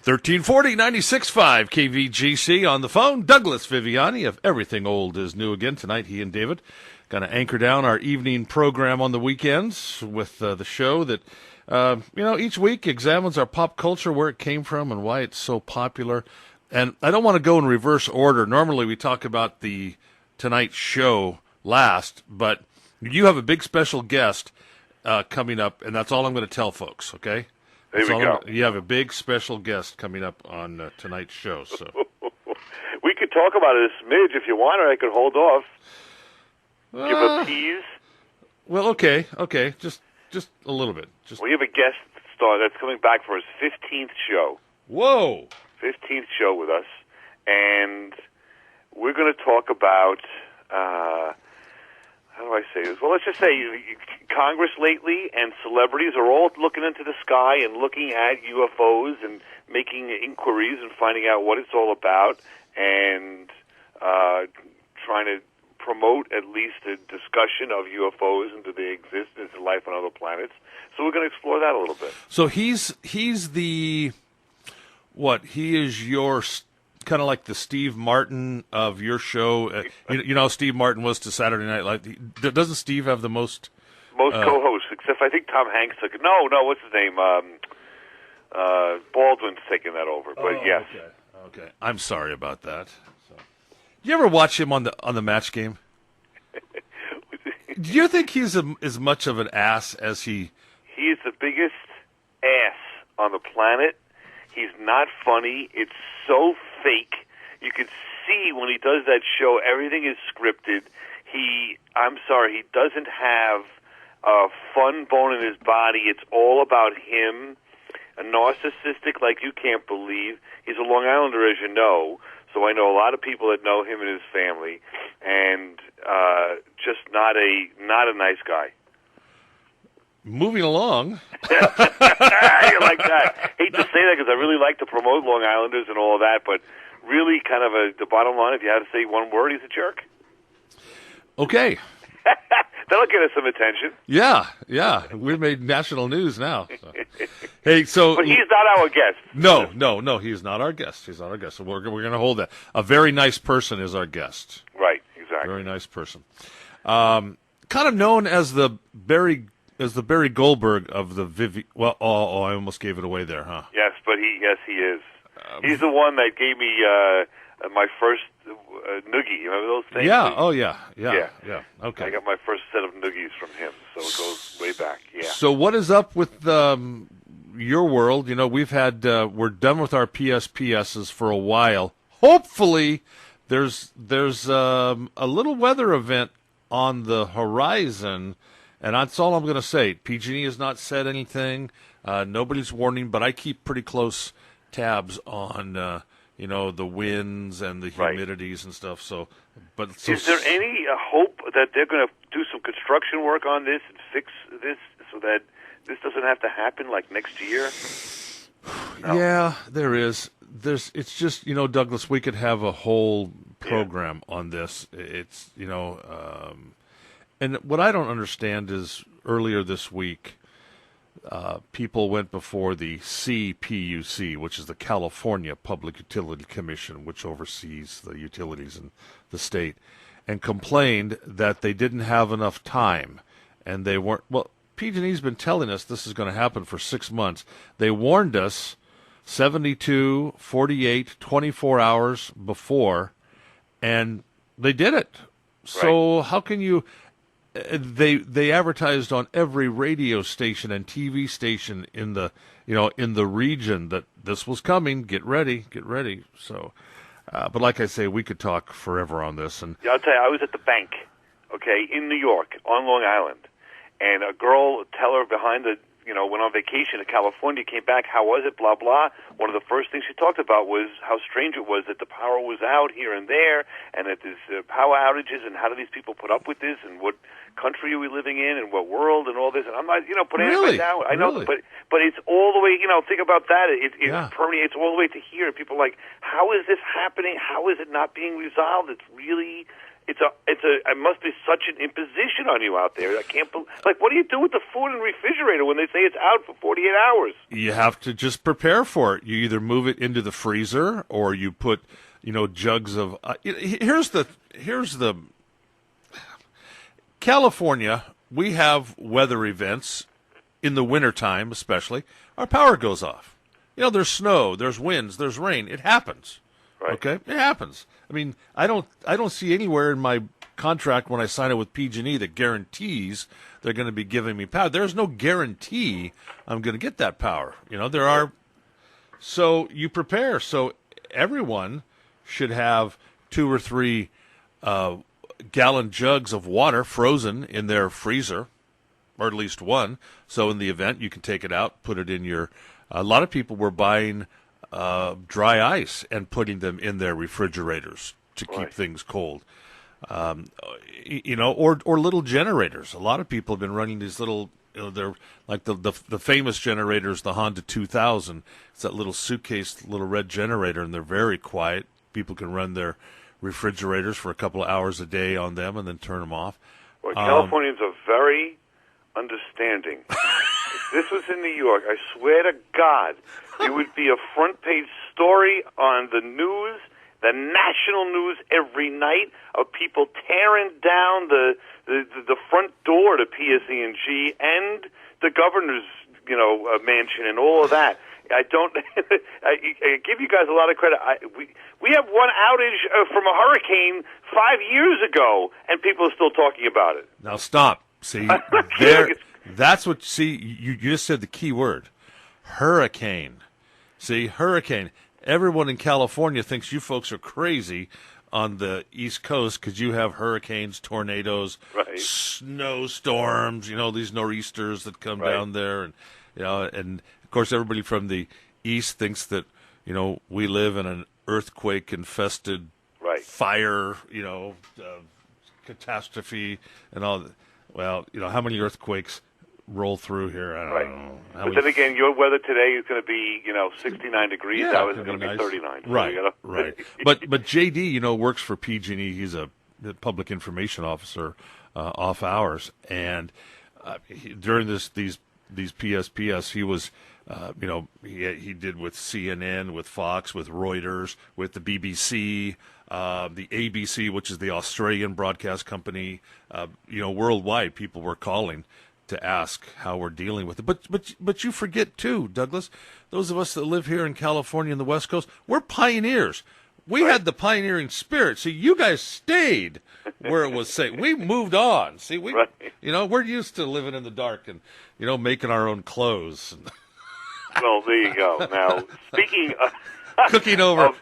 1340 96.5 KVGC on the phone. Douglas Viviani of Everything Old is New Again. Tonight, he and David going to anchor down our evening program on the weekends with the show that, each week examines our pop culture, where it came from and why it's so popular. And I don't want to go in reverse order. Normally, we talk about the Tonight Show last, but you have a big special guest coming up, and that's all I'm going to tell folks, okay? There we go. You have a big special guest coming up on tonight's show. So we could talk about it a smidge if you want, or I could hold off. Give a tease. Well, okay, just a little bit. We have a guest star that's coming back for his 15th show. Whoa! 15th show with us, and we're going to talk about. How do I say this? Well, let's just say Congress lately and celebrities are all looking into the sky and looking at UFOs and making inquiries and finding out what it's all about and trying to promote at least a discussion of UFOs and do they exist, is there life on other planets? So we're going to explore that a little bit. So he's the what? He is your kind of like the Steve Martin of your show. You know, Steve Martin was to Saturday Night Live. Doesn't Steve have the most co-hosts? Except I think Tom Hanks took it. No, what's his name? Baldwin's taking that over. But yes. Okay. I'm sorry about that. So. Did you ever watch him on the Match Game? Do you think he's as much of an ass as he? He's the biggest ass on the planet. He's not funny. It's so fake. You can see when he does that show, everything is scripted. I'm sorry, he doesn't have a fun bone in his body. It's all about him. A narcissistic like you can't believe. He's a Long Islander, as you know, so I know a lot of people that know him and his family, and just not a nice guy. Moving along. You like that. Hate to say that because I really like to promote Long Islanders and all of that, but really kind of the bottom line, if you had to say one word, he's a jerk. Okay. That'll get us some attention. Yeah. We've made national news now. So. Hey, but he's not our guest. No, he's not our guest. He's not our guest. So we're going to hold that. A very nice person is our guest. Right, exactly. Very nice person. Kind of known as the Barry Goldberg of the Well, I almost gave it away there, huh? Yes, but he is. He's the one that gave me my first noogie. You remember those things? Yeah. Oh, yeah. Okay. I got my first set of noogies from him, so it goes way back. Yeah. So what is up with your world? You know, we've had we're done with our PSPSs for a while. Hopefully, there's a little weather event on the horizon. And that's all I'm going to say. PG&E has not said anything. Nobody's warning, but I keep pretty close tabs on, the winds and the humidities and stuff. Is there any hope that they're going to do some construction work on this and fix this so that this doesn't have to happen like next year? No. Yeah, there is. It's just, Douglas, we could have a whole program on this. It's, and what I don't understand is earlier this week, people went before the CPUC, which is the California Public Utility Commission, which oversees the utilities in the state, and complained that they didn't have enough time, and they weren't. Well, PG&E's been telling us this is going to happen for 6 months. They warned us 72, 48, 24 hours before, and they did it. So how can you? They advertised on every radio station and TV station in the region that this was coming. Get ready. So, but like I say, we could talk forever on this. And I'll tell you, I was at the bank, in New York on Long Island, and a girl teller behind the went on vacation to California, came back, how was it, blah, blah. One of the first things she talked about was how strange it was that the power was out here and there, and that there's power outages, and how do these people put up with this, and what country are we living in, and what world, and all this. And I'm not, putting it down. I know, really? but it's all the way, think about that. It permeates all the way to here. People are like, how is this happening? How is it not being resolved? It's really it must be such an imposition on you out there. I can't believe, like, what do you do with the food in the refrigerator when they say it's out for 48 hours? You have to just prepare for it. You either move it into the freezer or you put, jugs of. Here's the. California, we have weather events in the wintertime, especially. Our power goes off. There's snow, there's winds, there's rain. It happens. Right. Okay, it happens. I mean, I don't see anywhere in my contract when I sign it with PG&E that guarantees they're going to be giving me power. There's no guarantee I'm going to get that power. There are. So you prepare. So everyone should have 2 or 3 gallon jugs of water frozen in their freezer, or at least one. So in the event, you can take it out, put it in your. A lot of people were buying dry ice and putting them in their refrigerators to keep things cold. Or little generators. A lot of people have been running these little, they're like the famous generators, the Honda 2000. It's that little suitcase, little red generator, and they're very quiet. People can run their refrigerators for a couple of hours a day on them and then turn them off. Well, Californians are very understanding. If this was in New York, I swear to God, it would be a front-page story on the news, the national news every night, of people tearing down the front door to PSE&G and the governor's, mansion and all of that. I give you guys a lot of credit. We have one outage from a hurricane 5 years ago, and people are still talking about it. Now stop. See, that's what. See, you just said the key word, hurricane. See, hurricane. Everyone in California thinks you folks are crazy on the East Coast because you have hurricanes, tornadoes, snowstorms. These nor'easters that come down there, and and of course everybody from the East thinks that we live in an earthquake-infested fire, catastrophe and all that. Well, how many earthquakes roll through here? I don't know. But then again, your weather today is going to be, 69 degrees. Yeah, that was going to be 39. So right. But JD, works for PG&E. He's a public information officer off hours, and during these PSPS, he was, he did with CNN, with Fox, with Reuters, with the BBC. The ABC, which is the Australian broadcast company, worldwide, people were calling to ask how we're dealing with it. But you forget too, Douglas, those of us that live here in California and the West Coast, we're pioneers. We had the pioneering spirit. See, you guys stayed where it was safe. We moved on. See, we're used to living in the dark and making our own clothes. Well, there you go. Now, speaking of cooking over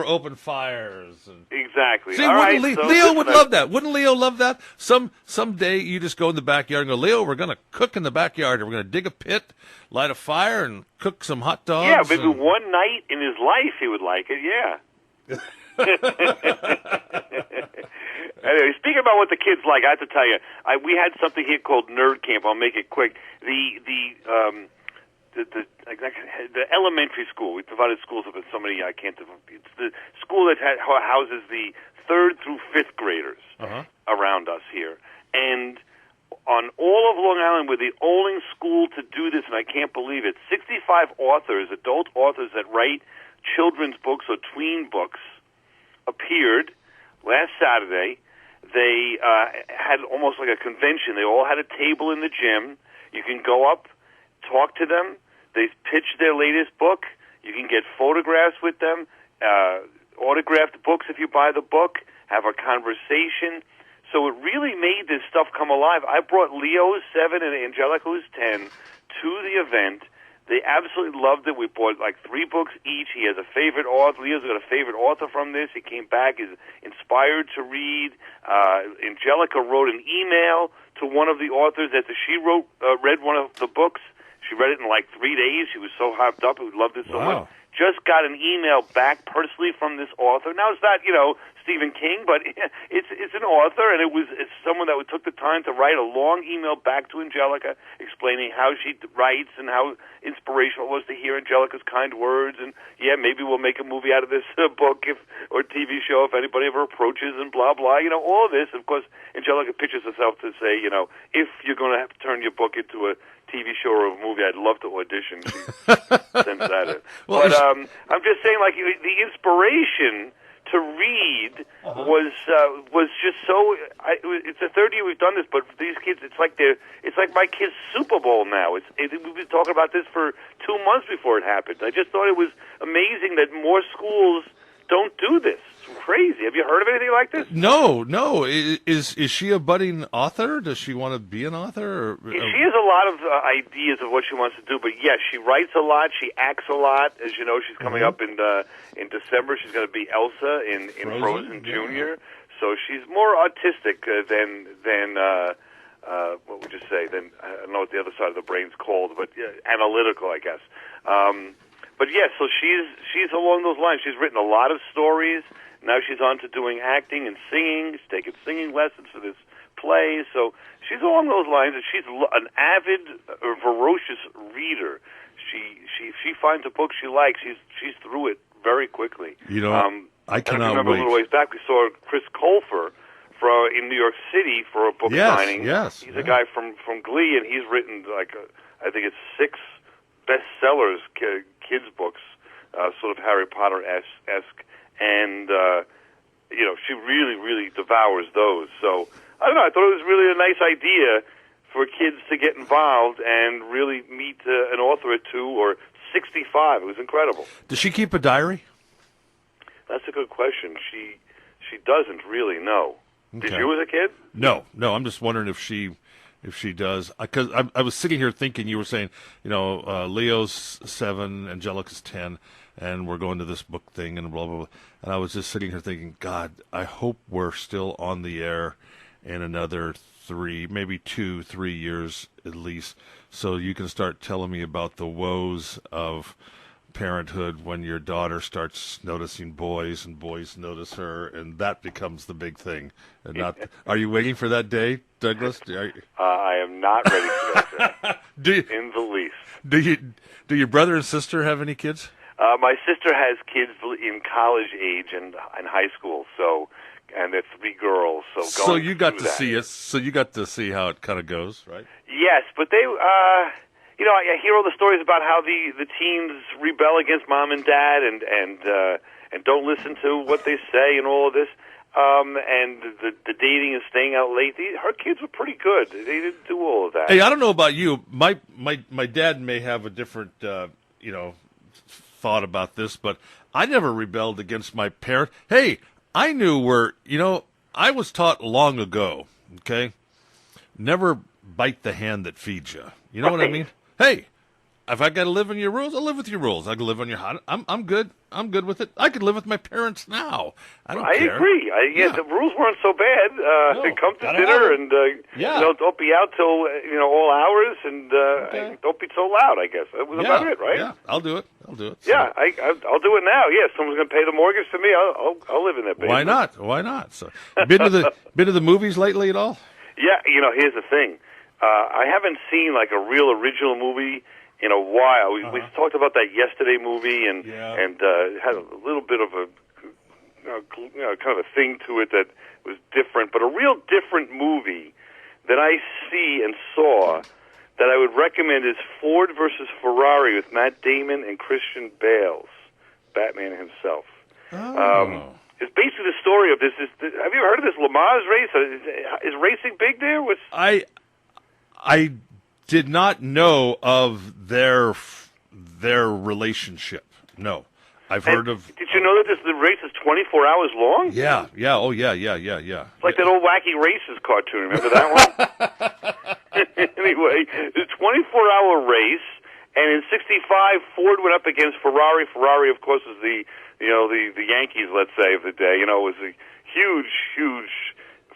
open fires. And exactly. See, Leo would love that. Wouldn't Leo love that? Someday you just go in the backyard and go, Leo, we're going to cook in the backyard. We're going to dig a pit, light a fire, and cook some hot dogs. Yeah, maybe one night in his life he would like it. Yeah. Anyway, speaking about what the kids like, I have to tell you, we had something here called Nerd Camp. I'll make it quick. The elementary school. We provided schools with so many. I can't. It's the school that houses the 3rd through 5th graders around us here, and on all of Long Island, we're the only school to do this, and I can't believe it. 65 authors, adult authors that write children's books or tween books, appeared last Saturday. They had almost like a convention. They all had a table in the gym. You can go up, talk to them. They pitch their latest book. You can get photographs with them, autographed books if you buy the book, have a conversation. So it really made this stuff come alive. I brought Leo, who's 7, and Angelica, who's 10, to the event. They absolutely loved it. We bought like 3 books each. He has a favorite author. Leo's got a favorite author from this. He came back, is inspired to read. Angelica wrote an email to one of the authors that she read one of the books. She read it in like 3 days. She was so hyped up. We loved it so much. just got an email back personally from this author. Now, it's not, Stephen King, but it's an author, and it's someone that took the time to write a long email back to Angelica explaining how she writes and how inspirational it was to hear Angelica's kind words. And, maybe we'll make a movie out of this book or TV show if anybody ever approaches and blah, blah. All of this. Of course, Angelica pitches herself to say, if you're going to have to turn your book into a TV show or a movie, I'd love to audition. She sends that in. Well, but I'm just saying, like, the inspiration to read was just so. It's the third year we've done this, but for these kids, it's like my kids' Super Bowl now. We've been talking about this for 2 months before it happened. I just thought it was amazing that more schools don't do this. It's crazy. Have you heard of anything like this? No. Is she a budding author? Does she want to be an author? She has a lot of ideas of what she wants to do, but yes, she writes a lot. She acts a lot. As you know, she's coming up in December. She's going to be Elsa in Frozen Junior. So she's more artistic than what would you say? Than I don't know what the other side of the brain's called, but analytical, I guess. But yes, so she's along those lines. She's written a lot of stories. Now she's on to doing acting and singing. She's taking singing lessons for this play. So she's along those lines, and she's an avid, ferocious reader. She finds a book she likes. She's through it very quickly. I cannot remember wait. A little ways back, we saw Chris Colfer in New York City for a book signing. Yes, he's a guy from Glee, and he's written I think it's 6 bestsellers, kids books, sort of Harry Potter-esque, and she really, really devours those. So I don't know. I thought it was really a nice idea for kids to get involved and really meet an author or two, or 65. It was incredible. Does she keep a diary? That's a good question. She doesn't really know. Okay. Did you as a kid? No. I'm just wondering if she does, because I was sitting here thinking, you were saying, Leo's 7, Angelica's 10, and we're going to this book thing and blah, blah, blah. And I was just sitting here thinking, God, I hope we're still on the air in another 3, maybe 2, 3 years at least, so you can start telling me about the woes of parenthood when your daughter starts noticing boys and boys notice her, and that becomes the big thing. And not, are you waiting for that day, Douglas? I am not ready for that day. In the least. Do your brother and sister have any kids? My sister has kids in college age and high school, and they're 3 girls. So you got to see it. So you got to see how it kind of goes, right? Yes, but they. I hear all the stories about how the teens rebel against mom and dad and don't listen to what they say and all of this. And the dating and staying out late. Her kids were pretty good. They didn't do all of that. Hey, I don't know about you. My dad may have a different thought about this, but I never rebelled against my parents. Hey, I knew I was taught long ago. Okay, never bite the hand that feeds you. You know what I mean? Hey, if I got to live in your rules, I'll live with your rules. I can live on your house. I'm good. I'm good with it. I could live with my parents now. I care. Agree. The rules weren't so bad. Come to dinner and don't be out till all hours, and don't be so loud. I guess that was about it, right? Yeah, I'll do it. So. Yeah, I'll do it now. Yeah, someone's going to pay the mortgage for me. I'll live in that basement. Why not? So, been to the movies lately at all? Yeah, here's the thing. I haven't seen like a real original movie in a while. We talked about that Yesterday movie, and had a little bit of a kind of a thing to it that was different. But a real different movie that I see and saw that I would recommend is Ford versus Ferrari with Matt Damon and Christian Bale, Batman himself. It's basically the story of this. Have you heard of this Le Mans race? Is racing big there? I did not know of their relationship. No, I've heard of. Did you know that the race is 24 hours long? Yeah. Oh, yeah. It's like that old Wacky Races cartoon. Remember that one? Anyway, it's a 24-hour race, and in '65, Ford went up against Ferrari. Ferrari, of course, is the Yankees, let's say, of the day. Was a huge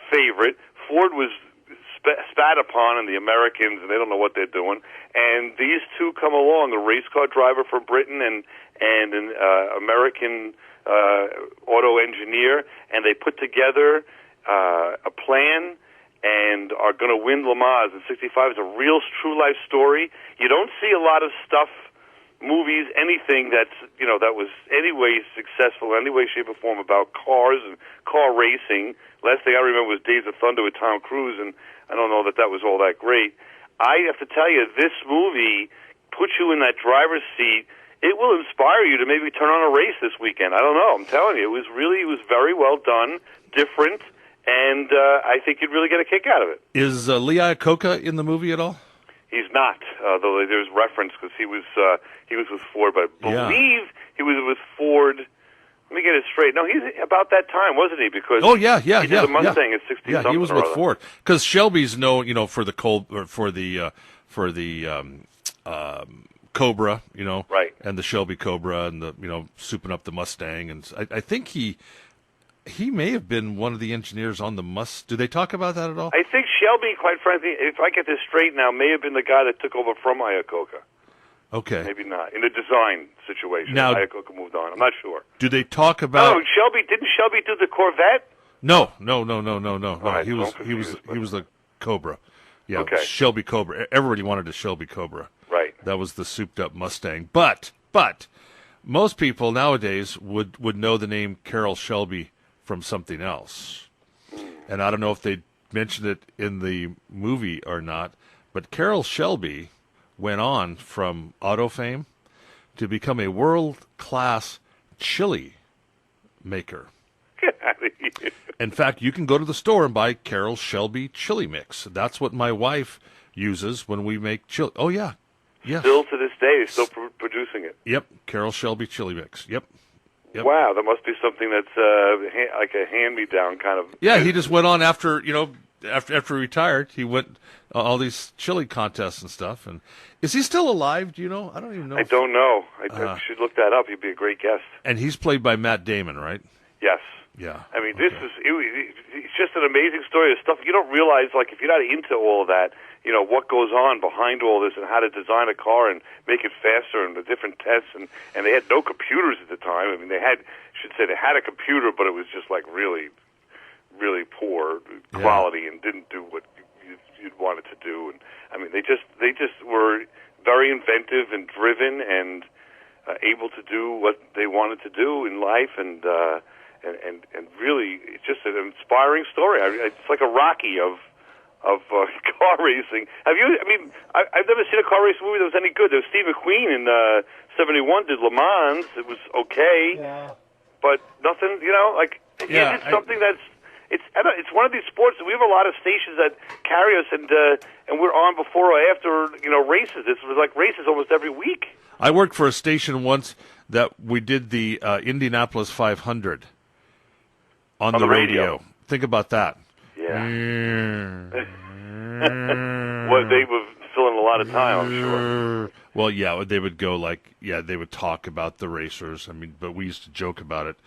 favorite. Ford was spat upon, and the Americans, and they don't know what they're doing. And these two come along, a race car driver for Britain and an American auto engineer, and they put together a plan and are going to win Le Mans in '65. It's a real, true-life story. You don't see a lot of stuff, movies, anything that's, that was any way successful, any way, shape, or form about cars and car racing. Last thing I remember was Days of Thunder with Tom Cruise, and I don't know that was all that great. I have to tell you, this movie puts you in that driver's seat. It will inspire you to maybe turn on a race this weekend. I don't know. I'm telling you, it was very well done, different, and I think you'd really get a kick out of it. Is Lee Iacocca in the movie at all? He's not, though there's reference because he was with Ford, but I believe he was with Ford. Let me get it straight. No, he's about that time, wasn't he? Because he did the Mustang at 60 something. Yeah, he was with Ford because Shelby's known, for the Cobra, right, and the Shelby Cobra, and the souping up the Mustang, and I think he may have been one of the engineers on the Mustang. Do they talk about that at all? I think Shelby, quite frankly, if I get this straight now, may have been the guy that took over from Iacocca. Okay. Maybe not. In the design situation. Now, Iacocca moved on. I'm not sure. Do they talk about... Oh, didn't Shelby do the Corvette? No. Right, He was the Cobra. Yeah, okay. Shelby Cobra. Everybody wanted a Shelby Cobra. Right. That was the souped-up Mustang. But most people nowadays would know the name Carroll Shelby from something else. And I don't know if they mentioned it in the movie or not, but Carroll Shelby went on from auto fame to become a world-class chili maker. In fact, you can go to the store and buy Carroll Shelby chili mix. That's what my wife uses when we make chili. Oh, yeah. Yes. Still to this day, they're still producing it. Yep, Carroll Shelby chili mix. Yep. Wow, that must be something that's like a hand-me-down kind of... Yeah, he just went on after he retired. He went all these chili contests and stuff. And is he still alive? Do you know? I don't even know. I don't know. I should look that up. He'd be a great guest. And he's played by Matt Damon, right? Yes. Yeah. I mean, it's just an amazing story of stuff you don't realize, like, if you're not into all of that, what goes on behind all this and how to design a car and make it faster and the different tests. And they had no computers at the time. I mean, they had a computer, but it was just like really, really poor quality and didn't do what you'd want it to do. And I mean, they just were very inventive and driven and able to do what they wanted to do in life, and really, it's just an inspiring story. It's like a Rocky of car racing. Have you? I mean, I've never seen a car race movie that was any good. There was Steve McQueen in '71 did Le Mans. It was okay, but nothing. It's something that's. It's one of these sports that we have a lot of stations that carry us, and we're on before or after races. It was like races almost every week. I worked for a station once that we did the Indianapolis 500 on the radio. Think about that. Yeah. Well, they were filling a lot of time, I'm sure. Well, yeah, they would go they would talk about the racers. I mean, but we used to joke about it.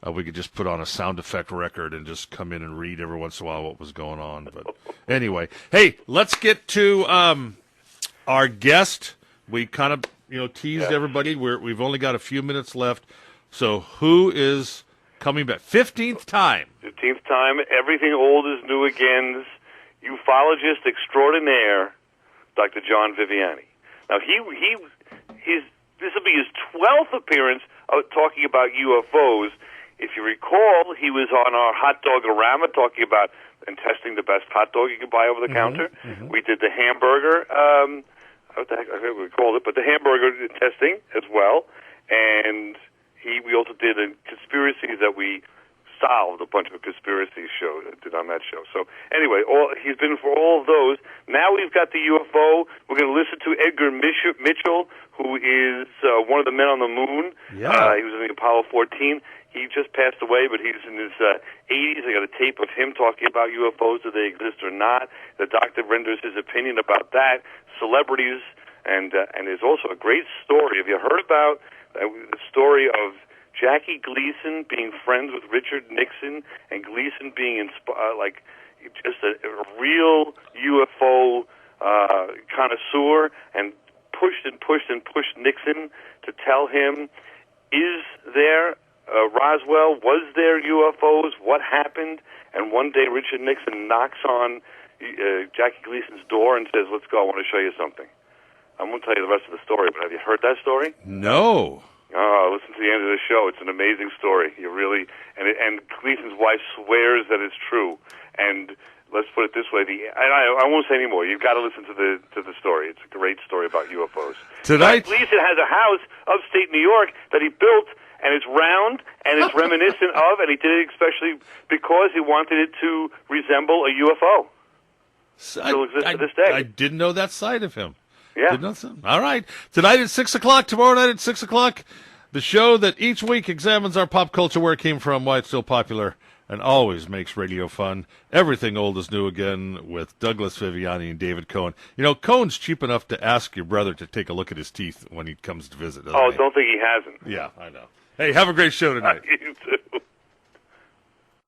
We could just put on a sound effect record and just come in and read every once in a while what was going on. But anyway, hey, let's get to our guest. We kind of teased everybody. We've only got a few minutes left. So who is coming back? 15th time. 15th time. Everything Old is New Again's ufologist extraordinaire, Dr. John Viviani. Now, this will be his 12th appearance talking about UFOs. If you recall, he was on our Hot Dog-orama talking about and testing the best hot dog you can buy over the counter. Mm-hmm. We did the hamburger, what the heck, I forget what we called it, but the hamburger testing as well. And we also did a conspiracy that we solved, a bunch of conspiracy shows did on that show. So anyway, he's been for all of those. Now we've got the UFO. We're going to listen to Edgar Mitchell, who is one of the men on the moon. Yeah. He was in the Apollo 14. He just passed away, but he's in his 80s. I got a tape of him talking about UFOs, do they exist or not. The doctor renders his opinion about that. Celebrities, and there's also a great story. Have you heard about the story of Jackie Gleason being friends with Richard Nixon, and Gleason being just a real UFO connoisseur, and pushed Nixon to tell him, is there Roswell? Was there UFOs? What happened? And one day Richard Nixon knocks on Jackie Gleason's door and says, "Let's go. I want to show you something." I'm going to tell you the rest of the story, but have you heard that story? No. Oh, listen to the end of the show. It's an amazing story. You really, and Gleason's wife swears that it's true. And let's put it this way: I won't say any more. You've got to listen to the story. It's a great story about UFOs. Tonight, Gleason has a house upstate New York that he built, and it's round and it's reminiscent of, and he did it especially because he wanted it to resemble a UFO. Still exists to this day. I didn't know that side of him. Yeah. All right. Tonight at 6 o'clock, tomorrow night at 6 o'clock, the show that each week examines our pop culture, where it came from, why it's still popular, and always makes radio fun. Everything Old is New Again with Douglas Viviani and David Cohen. You know, Cohen's cheap enough to ask your brother to take a look at his teeth when he comes to visit. Oh, don't think he hasn't. Yeah, I know. Hey, have a great show tonight. You too.